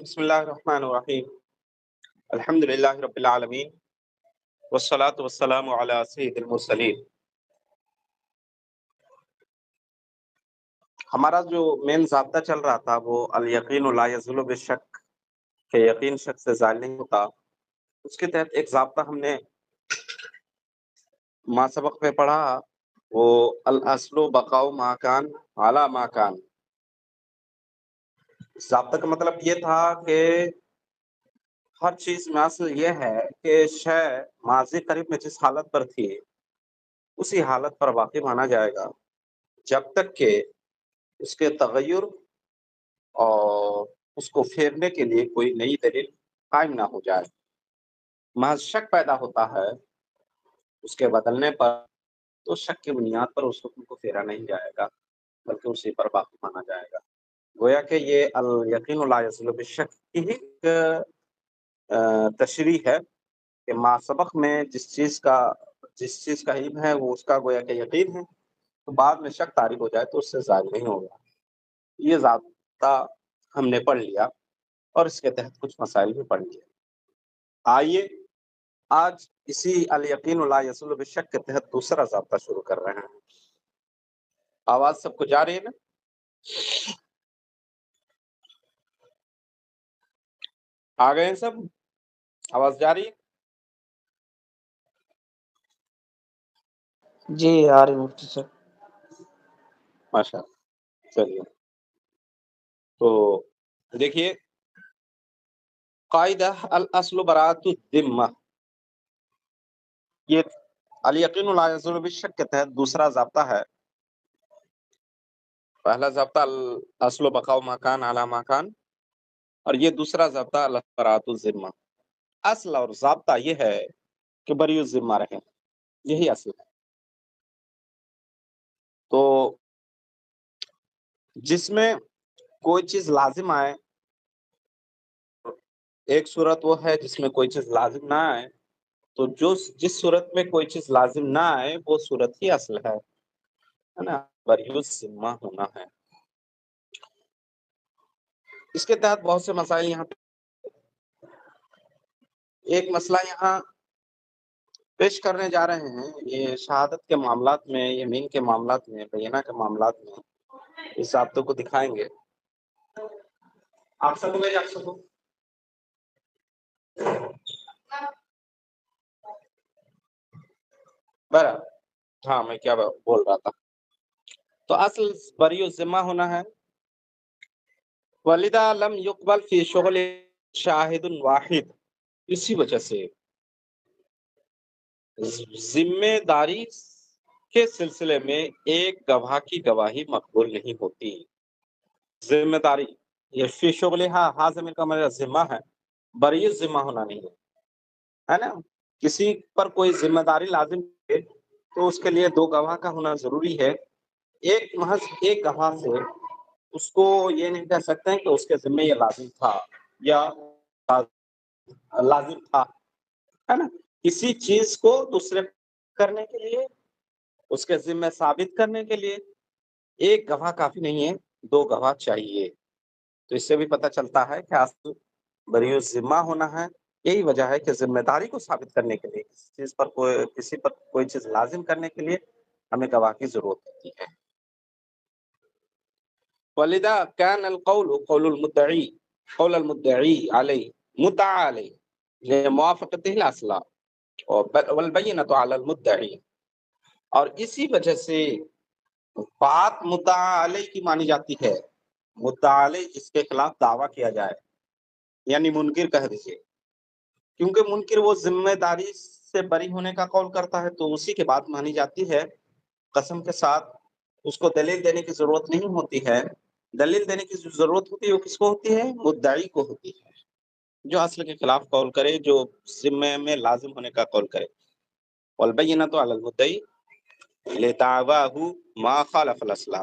بسم اللہ الرحمن الرحیم الحمد للہ رب العالمین والصلاة والسلام علی سید المرسلین۔ ہمارا جو مین ضابطہ چل رہا تھا وہ الیقین لا یزول بالشک، کہ یقین شک سے زائل نہیں ہوتا۔ اس کے تحت ایک ضابطہ ہم نے ما سبق میں پڑھا، وہ الاصل بقاء ما کان علی ما کان۔ ضابطہ کا مطلب یہ تھا کہ ہر چیز میں اصل یہ ہے کہ شے ماضی قریب میں جس حالت پر تھی اسی حالت پر باقی مانا جائے گا جب تک کہ اس کے تغیر اور اس کو پھیرنے کے لیے کوئی نئی دلیل قائم نہ ہو جائے۔ محض شک پیدا ہوتا ہے اس کے بدلنے پر، تو شک کی بنیاد پر اس حکم کو پھیرا نہیں جائے گا بلکہ اسی پر باقی مانا جائے گا۔ گویا کہ یہ الیقین لا یزول بالشک کی ہی تشریح ہے کہ ما سبق میں جس چیز کا علم ہے وہ اس کا گویا کہ یقین ہے، تو بعد میں شک طاری ہو جائے تو اس سے زائل نہیں ہوگا۔ یہ ضابطہ ہم نے پڑھ لیا اور اس کے تحت کچھ مسائل بھی پڑھ لیے۔ آئیے آج اسی الیقین لا یزول بالشک کے تحت دوسرا ضابطہ شروع کر رہے ہیں۔ آواز سب کو جا رہی ہے نا؟ آ گئے ہیں سب؟ آواز جا رہی ہے؟ جی آ رہی مفتی صاحب۔ ماشاء اللہ، چلیے تو دیکھیے قاعدہ الاصل براءۃ الذمہ، یہ الیقین لا یزول بالشک کے تحت دوسرا ضابطہ ہے۔ پہلا ضابطہ الاصل بقاء ما کان علی ما کان، اور یہ دوسرا ضابطہ براءۃ الذمہ۔ اصل اور ضابطہ یہ ہے کہ بری الذمہ رہے، یہی اصل ہے۔ تو جس میں کوئی چیز لازم آئے، ایک صورت وہ ہے جس میں کوئی چیز لازم نہ آئے، تو جس صورت میں کوئی چیز لازم نہ آئے وہ صورت ہی اصل ہے نا، بری الذمہ ہونا ہے۔ اس کے تحت بہت سے مسائل یہاں پہ، ایک مسئلہ یہاں پیش کرنے جا رہے ہیں، یہ شہادت کے معاملات میں، یمین کے معاملات میں، بینہ کے معاملات میں اس ضابطوں کو دکھائیں گے۔ آپ سب کو آپ سب کو برا، ہاں میں کیا بول رہا تھا، تو اصل بری الذمہ ہونا ہے۔ وَلِذَا لَمْ يُقْبَلْ فِي شُغْلِ شَاهِدٌ واحد، اسی وجہ سے ذمہ داری کے سلسلے میں ایک گواہ کی گواہی مقبول نہیں ہوتی۔ ذمہ داری، یہ فی شغلہا، ہا زمین کا مطلب ذمہ ہے، بری ذمہ ہونا نہیں ہے نا۔ کسی پر کوئی ذمہ داری لازم ہے تو اس کے لیے دو گواہ کا ہونا ضروری ہے۔ ایک محض ایک گواہ سے اس کو یہ نہیں کہہ سکتے ہیں کہ اس کے ذمہ یہ لازم تھا یا لازم تھا، ہے نا۔ کسی چیز کو دوسرے کرنے کے لیے، اس کے ذمہ ثابت کرنے کے لیے ایک گواہ کافی نہیں ہے، دو گواہ چاہیے۔ تو اس سے بھی پتہ چلتا ہے کہ اصل بری الذمہ ہونا ہے۔ یہی وجہ ہے کہ ذمہ داری کو ثابت کرنے کے لیے، کسی پر کوئی چیز لازم کرنے کے لیے ہمیں گواہ کی ضرورت ہوتی ہے۔ وَلِذَا كَانَ الْقَوْلُ قَوْلُ الْمُدَّعِي قَوْلَ الْمُدَّعِي عَلَيْهِ مُدَّعَى عَلَيْهِ لِمُوَافَقَتِهِ الْأَصْلَ وَالْبَيِّنَةُ عَلَى الْمُدَّعِي، اور اسی وجہ سے بات مدعا علیہ کی مانی جاتی ہے۔ مدعا علیہ جس کے خلاف دعویٰ کیا جائے، یعنی منکر کہہ دیجیے، کیونکہ منکر وہ ذمہ داری سے بری ہونے کا قول کرتا ہے تو اسی کے بات مانی جاتی ہے قسم کے ساتھ۔ اس کو دلیل دینے کی ضرورت نہیں ہوتی ہے، دلیل دینے کی جو ضرورت ہوتی ہے وہ کس کو ہوتی ہے؟ مدعی کو ہوتی ہے، جو اصل کے خلاف قول کرے، جو ذمہ میں لازم ہونے کا قول کرے۔ والبینۃ علی المدعی لدعواہ ما خالف الاصل،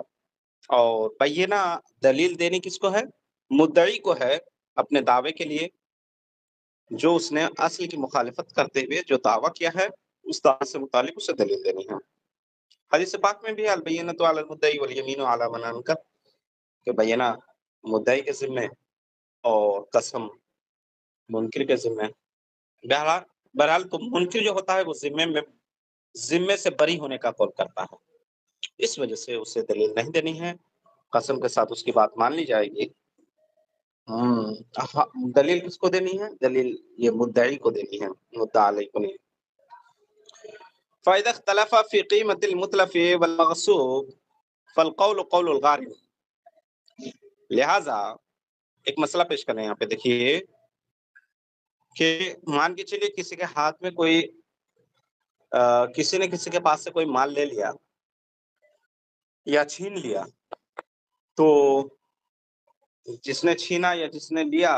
اور بینہ دلیل دینی کس کو ہے؟ مدعی کو ہے، اپنے دعوے کے لیے جو اس نے اصل کی مخالفت کرتے ہوئے جو دعویٰ کیا ہے اس دعوے سے متعلق اسے دلیل دینی ہے۔ حدیث پاک میں بھی البینۃ علی المدعی والیمین علی من انکر، کہ بینہ مدعی کے ذمہ اور قسم منکر کے ذمے. بہرحال تو منکر جو ہوتا ہے وہ ذمے سے بری ہونے کا قول کرتا ہے، اس وجہ سے اسے دلیل نہیں دینی ہے، قسم کے ساتھ اس کی بات مان لی جائے گی. دلیل کس کو دینی ہے؟ دلیل یہ مدعی کو دینی ہے، مدعا علیہ کو نہیں. فَإِذَا اخْتَلَفَ فِي قِيمَةِ الْمُتْلَفِ وَالْمَغْصُوبِ فَالْقَوْلُ قَوْلُ الْغَارِمِ. لہذا ایک مسئلہ پیش کریں یہاں پہ، دیکھیے کہ مان کے چلیے کسی کے ہاتھ میں کوئی کسی نے کسی کے پاس سے کوئی مال لے لیا یا چھین لیا، تو جس نے چھینا یا جس نے لیا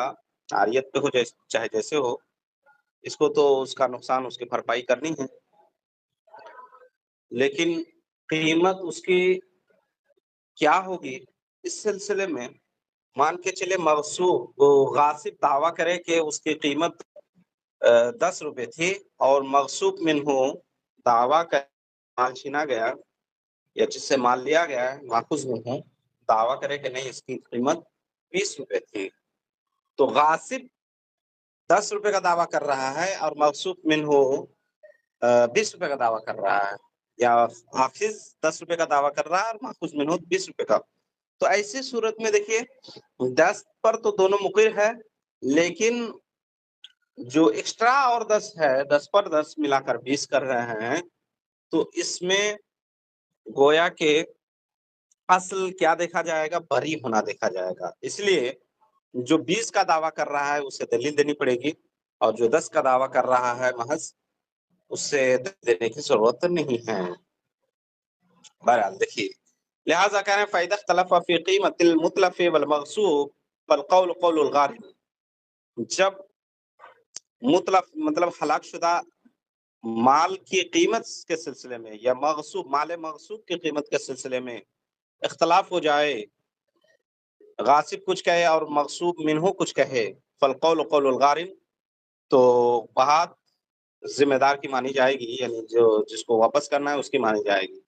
عاریت پہ ہو چاہے جیسے ہو، اس کو تو اس کا نقصان اس کی بھرپائی کرنی ہے، لیکن قیمت اس کی کیا ہوگی اس سلسلے میں مان کے چلے مغصوب غاصب دعویٰ کرے کہ اس کی قیمت 10 روپے تھی اور مغصوب منہ دعویٰ کر مال چھینا گیا یا جس سے مال لیا گیا ہے ماخوذ منہ دعویٰ کرے کہ نہیں اس کی قیمت 20 روپے تھی، تو غاصب 10 روپے کا دعویٰ کر رہا ہے اور مغصوب منہ 20 روپے کا دعویٰ کر رہا ہے، یا حافظ 10 روپے کا دعویٰ کر رہا ہے اور ماخوذ منہ 20 روپے کا. تو ایسی صورت میں دیکھیے 10 پر تو دونوں مقر ہے، لیکن جو ایکسٹرا اور 10 ہے، 10 پر 10 ملا کر 20 کر رہے ہیں، تو اس میں گویا کہ اصل کیا دیکھا جائے گا؟ بری ہونا دیکھا جائے گا. اس لیے جو 20 کا دعویٰ کر رہا ہے اسے دلیل دینی پڑے گی، اور جو 10 کا دعویٰ کر رہا ہے محض اس سے دینے کی ضرورت نہیں ہے. بہرحال دیکھیے، لہذا کہہ رہے ہیں فَإِذَا اخْتَلَفَ فِي قِيمَةِ الْمُتْلَفِ وَالْمَغْصُوبِ فَالْقَوْلُ قَوْلُ الْغَارِمِ. جب متلف مطلب ہلاک شدہ مال کی قیمت کے سلسلے میں یا مال مغصوب کی قیمت کے سلسلے میں اختلاف ہو جائے، غاصب کچھ کہے اور مغصوب منہ کچھ کہے، فالقول قول الغارم، تو بات ذمہ دار کی مانی جائے گی، یعنی جو جس کو واپس کرنا ہے اس کی مانی جائے گی.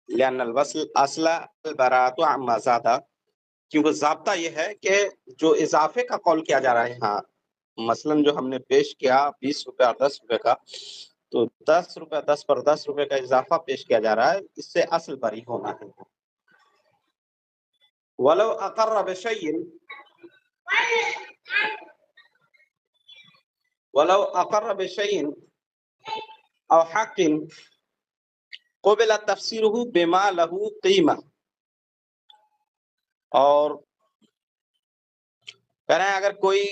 لأن الوصل اصل البراءۃ عما زاد، کیونکہ ضابطہ یہ ہے کہ جو اضافے کا قول کیا جا رہا ہے ہاں، مثلا جو ہم نے پیش کیا 20 روپے اور 10 روپے کا، تو 10 روپے 10 پر 10 روپے کا اضافہ پیش کیا جا رہا ہے، اس سے اصل بری ہونا ہے. ولو اقر بشیء او حق قبل تفسیرہ بما لہ قیمہ. اور کہہ رہے ہیں اگر کوئی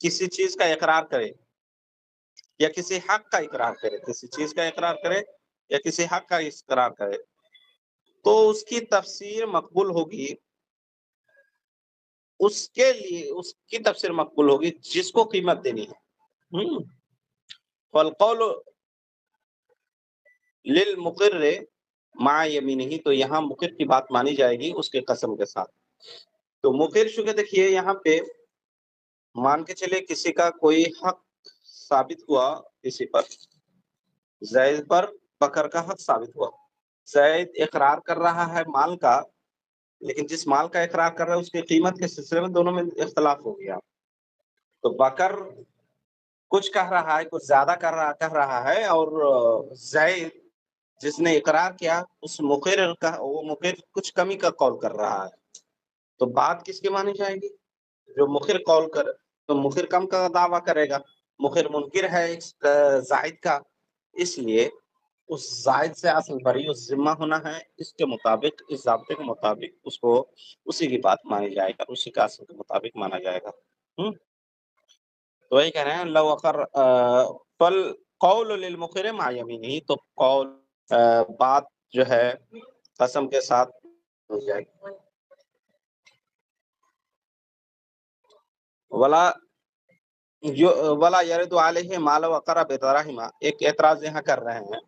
کسی چیز کا اقرار کرے یا کسی حق کا اقرار کرے، کسی چیز کا اقرار کرے یا کسی حق کا اقرار کرے، تو اس کی تفسیر مقبول ہوگی، اس کے لیے اس کی تفسیر مقبول ہوگی جس کو قیمت دینی ہے. فالقول للمقر مع یمینہ، تو یہاں مقر کی بات مانی جائے گی اس کے قسم کے ساتھ. تو مقر چونکہ دیکھیے یہاں پہ مان کے چلے کسی کا کوئی حق ثابت ہوا، کسی پر زید پر بکر کا حق ثابت ہوا، زید اقرار کر رہا ہے مال کا، لیکن جس مال کا اقرار کر رہا ہے اس کی قیمت کے سلسلے میں دونوں میں اختلاف ہو گیا. تو بکر کچھ کہہ رہا ہے، کچھ زیادہ کہہ رہا ہے، اور زید جس نے اقرار کیا اس مقر کا، وہ مقر کچھ کمی کا قول کر رہا ہے. تو بات کس کی مانی جائے گی؟ جو مقر قول کر، تو مقر کم کا دعویٰ کرے گا، مقر منکر ہے زائد کا، اس لیے اس زائد سے اصل بری اس ذمہ ہونا ہے، اس کے مطابق، اس ضابطے کے مطابق اس کو اسی کی بات مانی جائے گا، اسی کا اصل کے مطابق مانا جائے گا. تو وہی کہہ رہے ہیں لو اقر فالقول للمقر مع یمینہ، تو قول بات جو ہے قسم کے ساتھ ہو جائے گی. ولا یرد علیہ ما لو اقر بدراہم. ایک اعتراض یہاں کر رہے ہیں،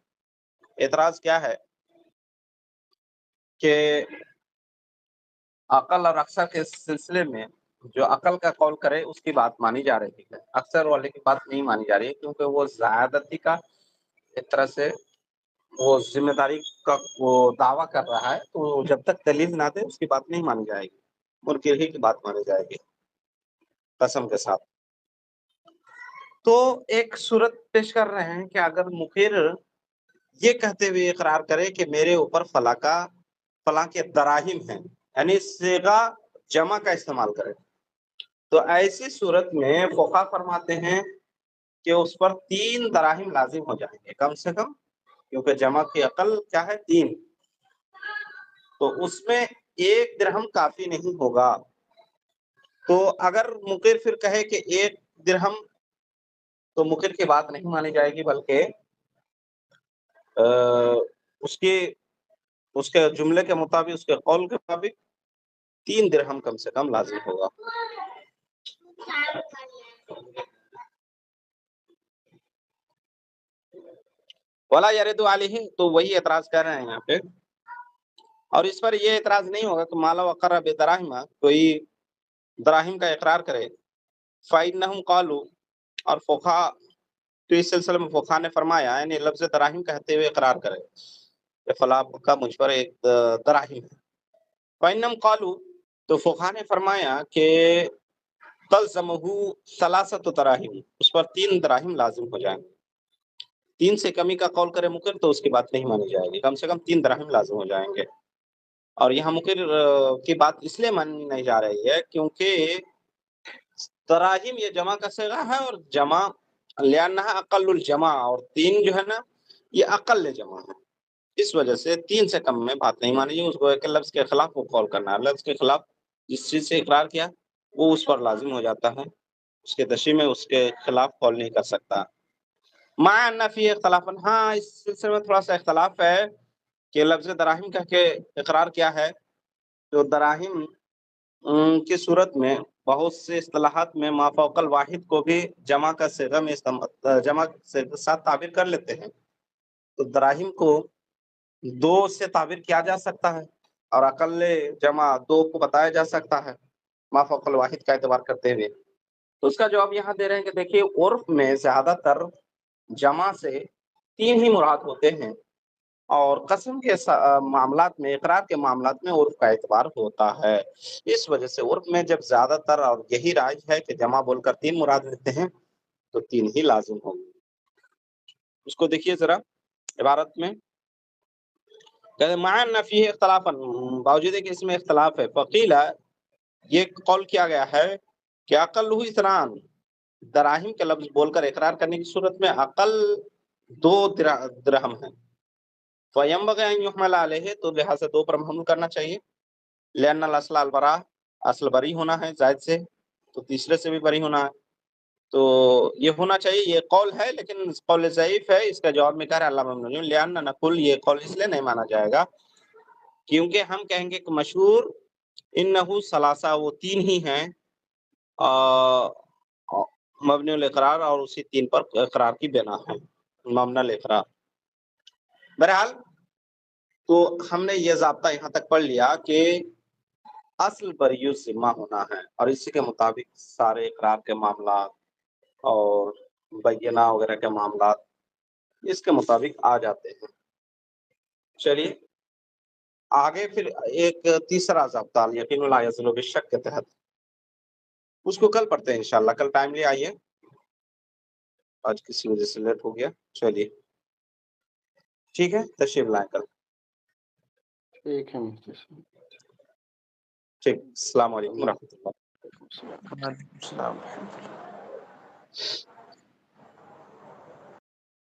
اعتراض کیا ہے کہ عقل اور اکثر کے سلسلے میں جو عقل کا قول کرے اس کی بات مانی جا رہی ہے، اکثر والے کی بات نہیں مانی جا رہی ہے، کیونکہ وہ زیادتی کا ایک طرح سے وہ ذمہ داری کا وہ دعویٰ کر رہا ہے، تو جب تک دلیل نہ دے اس کی بات نہیں مانی جائے گی، منکر ہی کی بات مانی جائے گی. قسم کے ساتھ. تو ایک صورت پیش کر رہے ہیں کہ اگر مقر یہ کہتے ہوئے اقرار کرے کہ میرے اوپر فلاں کے دراہم ہیں، یعنی صیغہ جمع کا استعمال کرے، تو ایسی صورت میں فقہا فرماتے ہیں کہ اس پر 3 دراہم لازم ہو جائیں گے کم سے کم، کیونکہ جمع کی عقل کیا ہے 3، تو اس میں 1 درہم کافی نہیں ہوگا. تو اگر مقر پھر کہے کہ 1 درہم، تو مقر کی بات نہیں مانی جائے گی، بلکہ اس کے جملے کے مطابق، اس کے قول کے مطابق 3 درہم کم سے کم لازم ہوگا. ولا یرد علیہ، تو وہی اعتراض کر رہے ہیں یہاں پہ، اور اس پر یہ اعتراض نہیں ہوگا کہ مالا وقر بدراہم، کوئی دراہم کا اقرار کرے، فإنہم قالوا، اور فقہا، تو اس سلسلے میں فقہا نے فرمایا، یعنی لفظ دراہم کہتے ہوئے اقرار کرے کہ فلاں کا مجھ پر 1 دراہم ہے. فإنہم قالوا، تو فقہا نے فرمایا کہ تلزمہ 3 دراہم، اس پر 3 دراہم لازم ہو جائیں گے. 3 سے کمی کا قول کرے مقر تو اس کی بات نہیں مانی جائے گی، کم سے کم 3 دراہم لازم ہو جائیں گے. اور یہاں مقر کی بات اس لیے مانی نہیں جا رہی ہے کیونکہ دراہم یہ جمع کا صیغہ ہے، اور جمع لأنہا اقل الجمع، اور 3 جو ہے نا یہ اقل جمع ہے، اس وجہ سے 3 سے کم میں بات نہیں مانی جائے. اس کو ایک لفظ کے خلاف وہ قول کرنا ہے، لفظ کے خلاف جس چیز سے اقرار کیا وہ اس پر لازم ہو جاتا ہے، اس کے تشریح میں اس کے خلاف قول نہیں کر سکتا. مع ان فی اختلاف، ہاں اس سلسلے میں تھوڑا سا اختلاف ہے کہ لفظ دراہم کہہ کے اقرار کیا ہے. تو دراہم کی صورت میں بہت سے اصطلاحات میں ما فوق الواحد کو بھی جمع کا صیغہ میں جمع سے ساتھ تعبیر کر لیتے ہیں. تو دراہم کو 2 سے تعبیر کیا جا سکتا ہے، اور اقل جمع 2 کو بتایا جا سکتا ہے ما فوق الواحد کا اعتبار کرتے ہوئے. تو اس کا جواب یہاں دے رہے ہیں کہ دیکھیے عرف میں زیادہ تر جمع سے 3 ہی مراد ہوتے ہیں، اور قسم کے معاملات میں، اقرار کے معاملات میں عرف کا اعتبار ہوتا ہے. اس وجہ سے عرف میں جب زیادہ تر اور یہی رائج ہے کہ جمع بول کر 3 مراد لیتے ہیں تو 3 ہی لازم ہوگی. اس کو دیکھیے ذرا عبارت میں، کہتے مع ان فیہ اختلافا، باوجود کہ اس میں اختلاف ہے، فقیلا، یہ قول کیا گیا ہے کہ اقل ہی اثنان، دراہم کے لفظ بول کر اقرار کرنے کی صورت میں اقل 2 درہم ہے. فینبغی ان یحمل علیہ، تو لہذا 2 پر حمل کرنا چاہیے. لأن الاصل البراء، اصل بری ہونا ہے زائد سے، تو تیسرے سے بھی بری ہونا ہے، تو یہ ہونا چاہیے. یہ قول ہے لیکن قول ضعیف ہے. اس کا جواب میں کہہ رہا ہے علامہ ابن نجم، لأن نقول، یہ قول اس لیے نہیں مانا جائے گا کیونکہ ہم کہیں گے کہ مشہور انہو ثلاثہ، وہ 3 ہی ہیں مبنی الاقرار، اور اسی 3 پر اقرار کی بنا ہے مبنی الاقرار. بہرحال تو ہم نے یہ ضابطہ یہاں تک پڑھ لیا کہ اصل بری الذمہ ہونا ہے، اور اسی کے مطابق سارے اقرار کے معاملات اور بینہ وغیرہ کے معاملات اس کے مطابق آ جاتے ہیں. چلیے آگے پھر ایک تیسرا ضابطہ الیقین لا یزول بالشک کے تحت، اس کو کل پڑھتے ہیں انشاءاللہ. کل ٹائملی آئیے، آج کسی وجہ سے لیٹ ہو گیا. چلیے ٹھیک ہے، تشریف لائیں کل. ٹھیک ہے مفتی صاحب. ٹھیک، السلام علیکم ورحمۃ اللہ. وعلیکم السلام ورحمۃ اللہ.